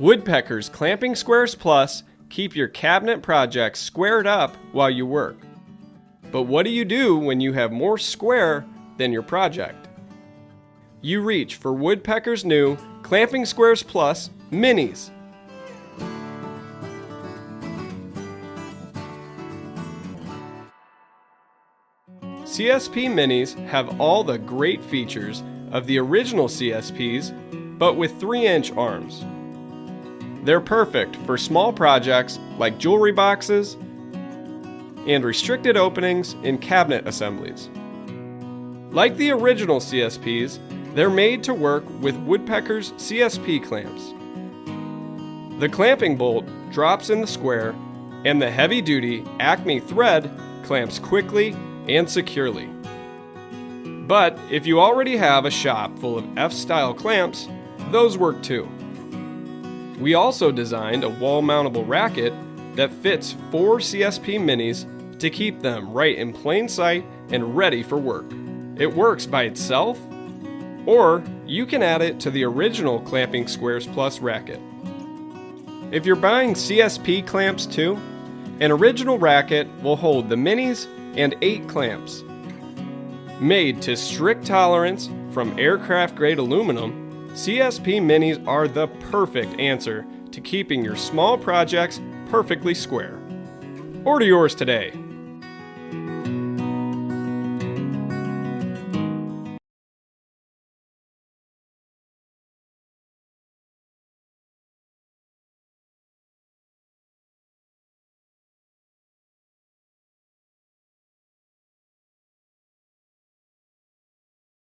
Woodpeckers Clamping Squares Plus keep your cabinet projects squared up while you work. But what do you do when you have more square than your project? You reach for Woodpeckers' new Clamping Squares Plus Minis. CSP Minis have all the great features of the original CSPs, but with 3-inch arms. They're perfect for small projects like jewelry boxes and restricted openings in cabinet assemblies. Like the original CSPs, they're made to work with Woodpecker's CSP clamps. The clamping bolt drops in the square, and the heavy-duty Acme thread clamps quickly and securely. But if you already have a shop full of F-style clamps, those work too. We also designed a wall-mountable racket that fits 4 CSP Minis to keep them right in plain sight and ready for work. It works by itself, or you can add it to the original Clamping Squares Plus racket. If you're buying CSP clamps too, an original racket will hold the Minis and 8 clamps. Made to strict tolerance from aircraft-grade aluminum, CSP Minis are the perfect answer to keeping your small projects perfectly square. Order yours today.